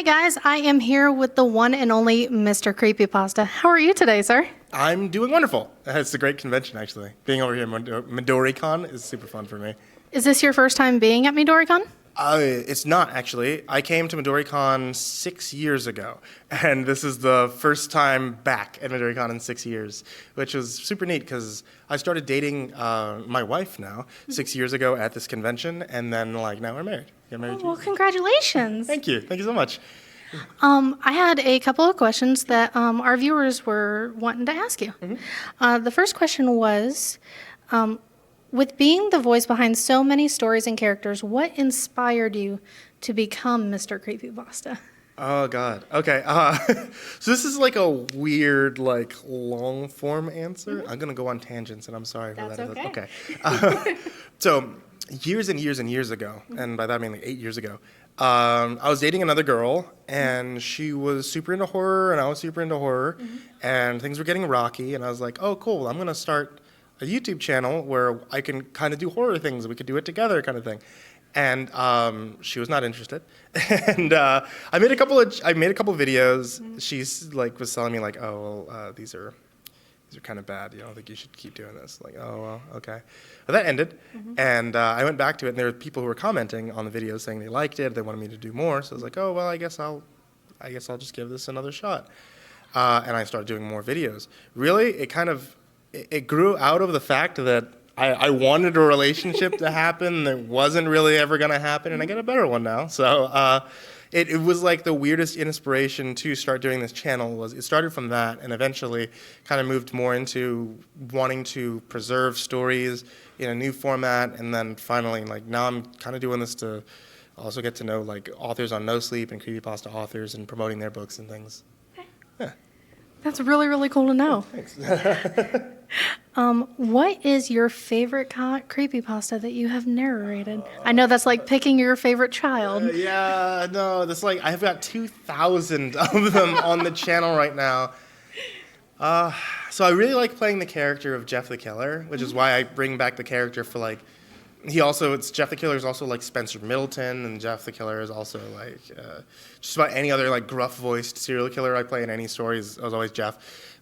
Hey guys, I am here with the one and only Mr. Creepypasta. How are you today, sir? I'm doing wonderful. It's a great convention, actually. Being over here at Midoricon is super fun for me. Is this your first time being at Midoricon? It's not, actually. I came to Midoricon 6 years ago, and this is the first time back at Midoricon in 6 years, which was super neat because I started dating my wife now 6 years ago at this convention, and then now we're married. Got married. Well, congratulations. Thank you. Thank you so much. I had a couple of questions that our viewers were wanting to ask you. The first question was, with being the voice behind so many stories and characters, what inspired you to become Mr. Creepypasta? Oh, God. Okay. So this is like a weird, long form answer. I'm going to go on tangents, and I'm sorry for that. Okay. Okay. So years and years and years ago, and by that I mean 8 years ago, I was dating another girl, and she was super into horror, and I was super into horror, and things were getting rocky, and I was like, oh, cool, I'm going to start a YouTube channel where I can kind of do horror things. We could do it together kind of thing. And she was not interested. And I made a couple of videos. She's was telling me these are kind of bad. I don't think you should keep doing this. Oh, well, okay. But that ended. And I went back to it, and there were people who were commenting on the videos saying they liked it, they wanted me to do more. So I was like, oh, well, I guess I'll just give this another shot. And I started doing more videos. Really, it grew out of the fact that I wanted a relationship to happen that wasn't really ever going to happen, and I get a better one now. So it was the weirdest inspiration to start doing this channel. It started from that, and eventually kind of moved more into wanting to preserve stories in a new format, and then finally, now I'm kind of doing this to also get to know authors on No Sleep and creepypasta authors and promoting their books and things. Yeah. That's really, really cool to know. Thanks. What is your favorite creepypasta that you have narrated? I know that's like picking your favorite child. Yeah, no, that's I've got 2,000 of them on the channel right now. So I really like playing the character of Jeff the Killer, which is why I bring back the character for Jeff the Killer is also Spencer Middleton, and Jeff the Killer is also just about any other gruff-voiced serial killer I play in any stories. It was always Jeff.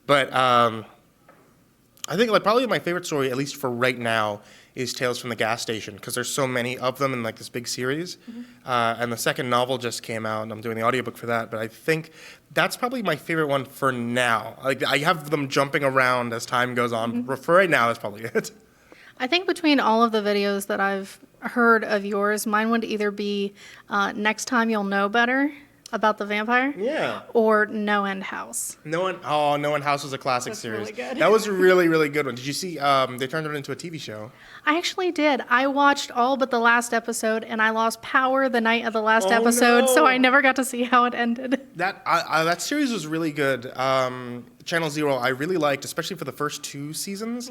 But I think probably my favorite story, at least for right now, is Tales from the Gas Station, because there's so many of them in this big series. And the second novel just came out, and I'm doing the audiobook for that. But I think that's probably my favorite one for now. I have them jumping around as time goes on. For right now, that's probably it. I think between all of the videos that I've heard of yours, mine would either be Next Time You'll Know Better about the vampire, or No End House. No End House was a classic series. Really good. That was a really, really good one. Did you see they turned it into a TV show? I actually did. I watched all but the last episode, and I lost power the night of the last episode, so I never got to see how it ended. That series was really good. Channel Zero I really liked, especially for the first 2 seasons.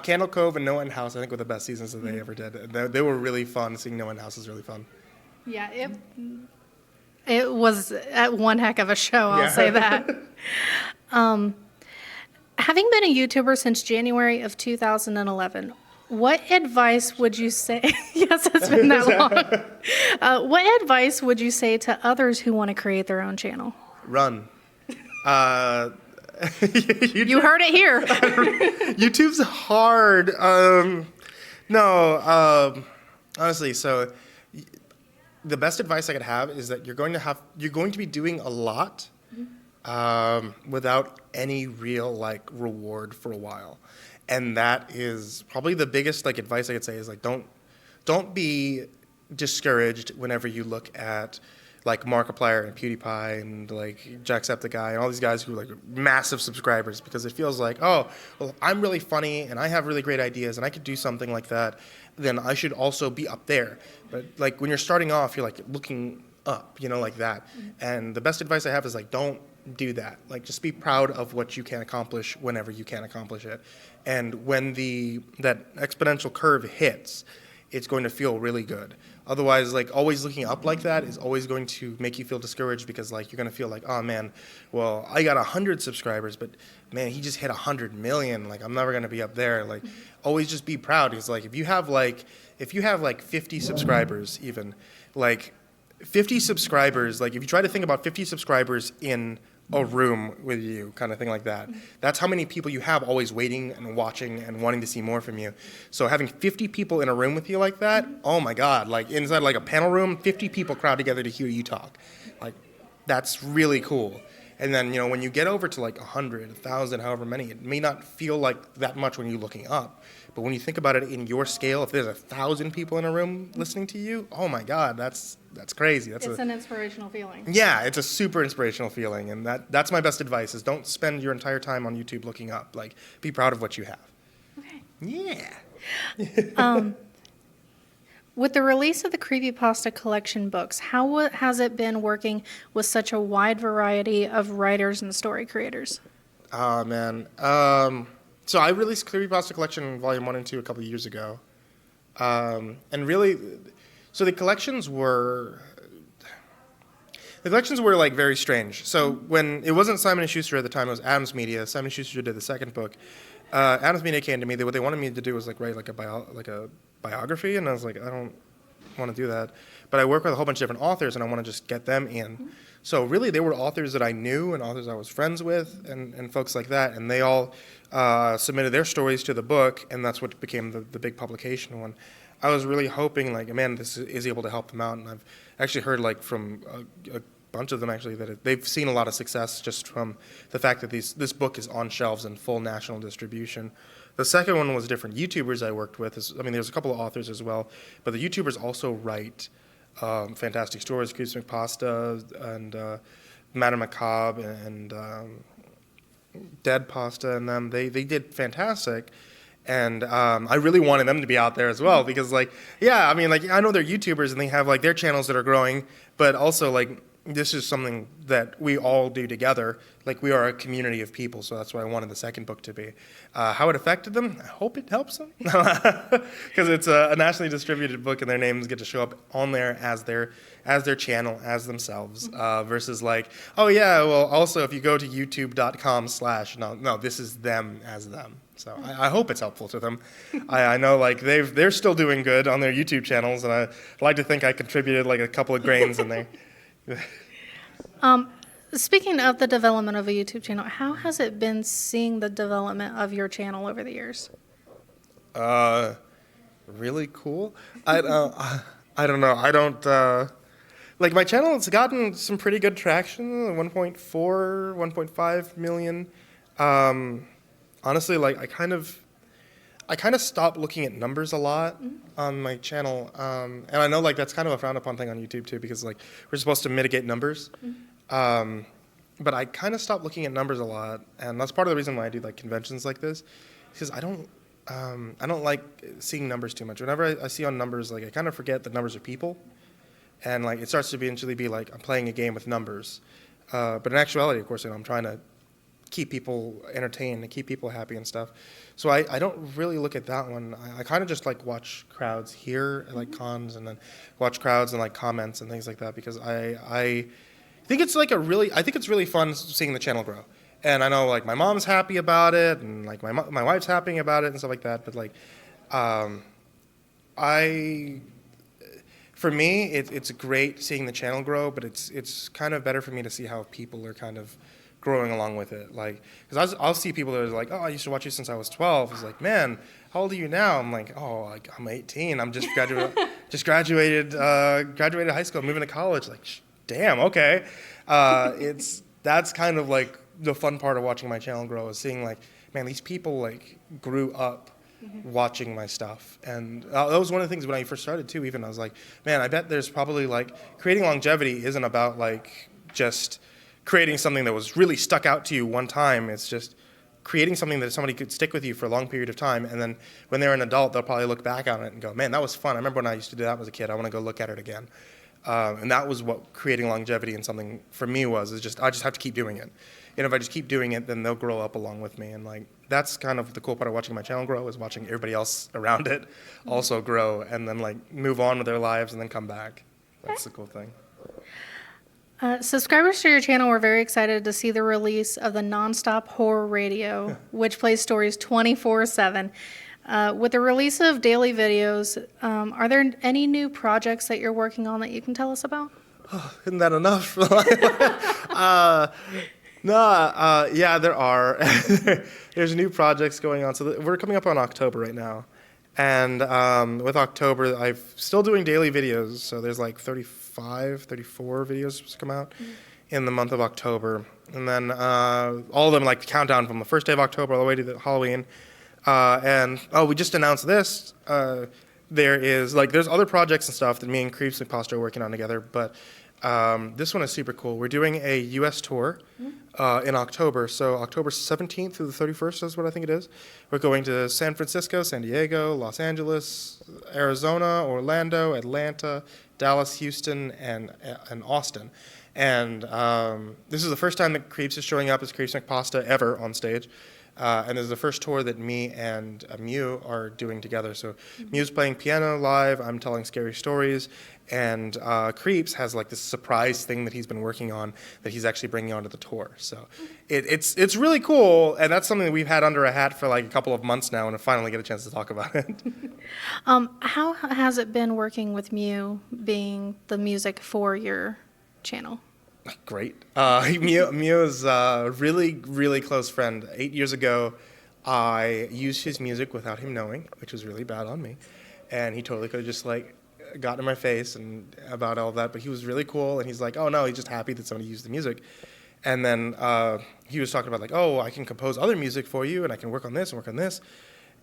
Candle Cove and No End House I think were the best seasons that they ever did. They were really fun. Seeing No End House was really fun. Yeah, it was one heck of a show, I'll say that. Having been a YouTuber since January of 2011, what advice would you say? Yes, it's been that long. What advice would you say to others who want to create their own channel? Run. You heard it here. YouTube's hard. Honestly, so the best advice I could have is that you're going to be doing a lot without any real reward for a while. And that is probably the biggest advice I could say is don't be discouraged whenever you look at Markiplier and PewDiePie and Jacksepticeye and all these guys who are massive subscribers, because it feels oh, well, I'm really funny and I have really great ideas and I could do something like that, then I should also be up there. But when you're starting off, you're looking up, like that. And the best advice I have is don't do that. Just be proud of what you can accomplish whenever you can accomplish it. And when that exponential curve hits, it's going to feel really good. Otherwise, always looking up like that is always going to make you feel discouraged, because you're going to feel oh man, well, I got 100 subscribers, but man, he just hit 100 million. I'm never going to be up there. Always just be proud. Because if you have 50 subscribers even, 50 subscribers, like if you try to think about 50 subscribers in a room with you, kind of thing like that, that's how many people you have always waiting and watching and wanting to see more from you. So having 50 people in a room with you like that, oh my God, like inside like a panel room, 50 people crowd together to hear you talk. Like, that's really cool. And then, when you get over to like 100, 1,000, however many, it may not feel like that much when you're looking up. But when you think about it in your scale, if there's 1,000 people in a room listening to you, oh my God, that's crazy. It's an inspirational feeling. Yeah, it's a super inspirational feeling. And that's my best advice is don't spend your entire time on YouTube looking up. Like, be proud of what you have. Okay. Yeah. With the release of the Creepypasta collection books, how has it been working with such a wide variety of writers and story creators? Oh, man. So I released Creepypasta Collection Volume 1 and 2 a couple of years ago. And really, so the collections were like very strange. So when it wasn't Simon & Schuster at the time, it was Adams Media. Simon & Schuster did the second book. Adams Media came to me. What they wanted me to do was like write like a biography, and I was like, I don't want to do that. But I work with a whole bunch of different authors, and I want to just get them in. So really, they were authors that I knew and authors I was friends with and folks like that, and they all submitted their stories to the book, and that's what became the big publication one. I was really hoping, like, man, this is able to help them out, and I've actually heard, like, from a bunch of them, actually, that they've seen a lot of success just from the fact that this book is on shelves in full national distribution. The second one was different YouTubers I worked with. There's a couple of authors as well, but the YouTubers also write fantastic stories, CreepyPasta and Madame Macabre and Dead Pasta and them. They did fantastic. And I really wanted them to be out there as well because, like, I know they're YouTubers and they have, like, their channels that are growing, but also, like, this is something that we all do together. Like, we are a community of people, so that's what I wanted the second book to be. How it affected them, I hope it helps them. Because it's a nationally distributed book and their names get to show up on there as their channel, as themselves, versus like, oh yeah, well, also if you go to youtube.com/ no, this is them as them. So I hope it's helpful to them. I know, like, they're still doing good on their YouTube channels, and I like to think I contributed like a couple of grains in there. Speaking of the development of a YouTube channel, how has it been seeing the development of your channel over the years? Really cool. I don't know. I don't like my channel. It's gotten some pretty good traction. 1.4, 1.5 million. Honestly, like I kind of stopped looking at numbers a lot on my channel, and I know like that's kind of a frowned upon thing on YouTube too, because like we're supposed to mitigate numbers, but I kind of stopped looking at numbers a lot, and that's part of the reason why I do like conventions like this, because I don't like seeing numbers too much. Whenever I see on numbers, like I kind of forget that numbers are people, and like it starts to eventually be like I'm playing a game with numbers, but in actuality, of course, I'm trying to keep people entertained and keep people happy and stuff. So I don't really look at that one. I kind of just like watch crowds here at like cons, and then watch crowds and like comments and things like that, because I think it's like I think it's really fun seeing the channel grow. And I know like my mom's happy about it, and like my wife's happy about it and stuff like that. But like for me, it's great seeing the channel grow, but it's kind of better for me to see how people are kind of growing along with it, like, because I'll see people that are like, oh, I used to watch you since I was 12. It's like, man, how old are you now? I'm like, oh, like I'm 18. I'm just graduated high school, moving to college. Like, damn, okay. That's kind of like the fun part of watching my channel grow, is seeing like, man, these people like grew up watching my stuff. And that was one of the things when I first started too. Even I was like, man, I bet there's probably like creating longevity isn't about like just creating something that was really stuck out to you one time. It's just creating something that somebody could stick with you for a long period of time, and then when they're an adult, they'll probably look back on it and go, man, that was fun. I remember when I used to do that as a kid. I want to go look at it again. And that was what creating longevity in something for me was, is just I just have to keep doing it. And if I just keep doing it, then they'll grow up along with me. And like that's kind of the cool part of watching my channel grow, is watching everybody else around it also grow, and then like move on with their lives and then come back. That's the cool thing. Subscribers to your channel were very excited to see the release of the Nonstop Horror Radio, which plays stories 24/7. With the release of daily videos, are there any new projects that you're working on that you can tell us about? isn't that enough? Yeah, there are. There's new projects going on. So we're coming up on October right now. And with October, I'm still doing daily videos. So there's like 35, 34 videos supposed to come out in the month of October. And then all of them like countdown from the first day of October all the way to Halloween. We just announced this. There's other projects and stuff that me and CreepyPasta are working on together, but this one is super cool. We're doing a U.S. tour in October, so October 17th through the 31st is what I think it is. We're going to San Francisco, San Diego, Los Angeles, Arizona, Orlando, Atlanta, Dallas, Houston, and Austin. And this is the first time that Creeps is showing up as CreepyPasta ever on stage. And this is the first tour that me and Mew are doing together. So Mew's playing piano live, I'm telling scary stories, and Creeps has like this surprise thing that he's been working on that he's actually bringing onto the tour. So it's really cool, and that's something that we've had under a hat for like a couple of months now, and I finally get a chance to talk about it. How has it been working with Mew being the music for your channel? Great. Mew is a really, really close friend. 8 years ago, I used his music without him knowing, which was really bad on me. And he totally could have just like gotten in my face and about all that. But he was really cool, and he's like, oh no, he's just happy that somebody used the music. And then he was talking about like, oh, I can compose other music for you, and I can work on this and work on this.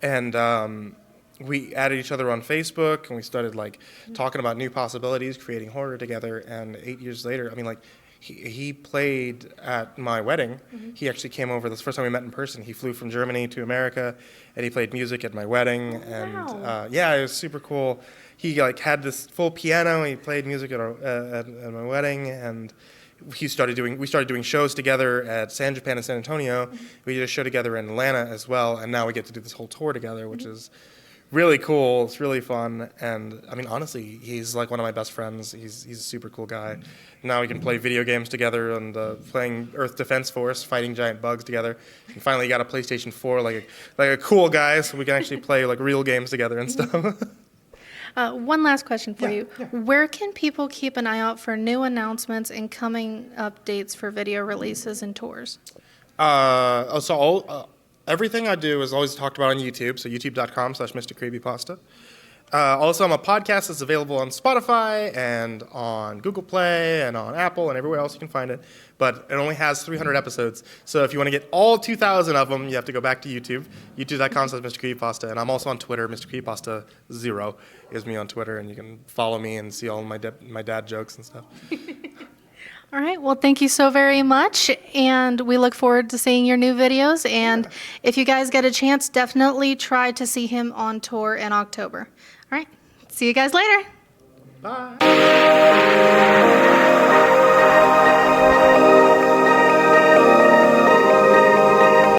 And we added each other on Facebook, and we started like talking about new possibilities, creating horror together. And 8 years later, I mean, like, he played at my wedding. He actually came over. This first time we met in person. He flew from Germany to America, and he played music at my wedding. And Wow. yeah, it was super cool. He like had this full piano. And he played music at my wedding, and we started doing shows together at San Japan and San Antonio. We did a show together in Atlanta as well, and now we get to do this whole tour together, which is really cool. It's really fun, and I mean, honestly, he's like one of my best friends. He's a super cool guy. Now we can play video games together and playing Earth Defense Force, fighting giant bugs together. And finally got a PlayStation 4, like a cool guy, so we can actually play like real games together and stuff. One last question for you. Yeah. Where can people keep an eye out for new announcements and coming updates for video releases and tours? Everything I do is always talked about on YouTube, so youtube.com/Mr CreepyPasta. Also, I'm a podcast that's available on Spotify and on Google Play and on Apple and everywhere else you can find it. But it only has 300 episodes. So if you want to get all 2,000 of them, you have to go back to YouTube, youtube.com/Mr CreepyPasta. And I'm also on Twitter. Mr CreepyPasta0 is me on Twitter, and you can follow me and see all my dad jokes and stuff. All right. Well, thank you so very much. And we look forward to seeing your new videos. And if you guys get a chance, definitely try to see him on tour in October. All right. See you guys later. Bye.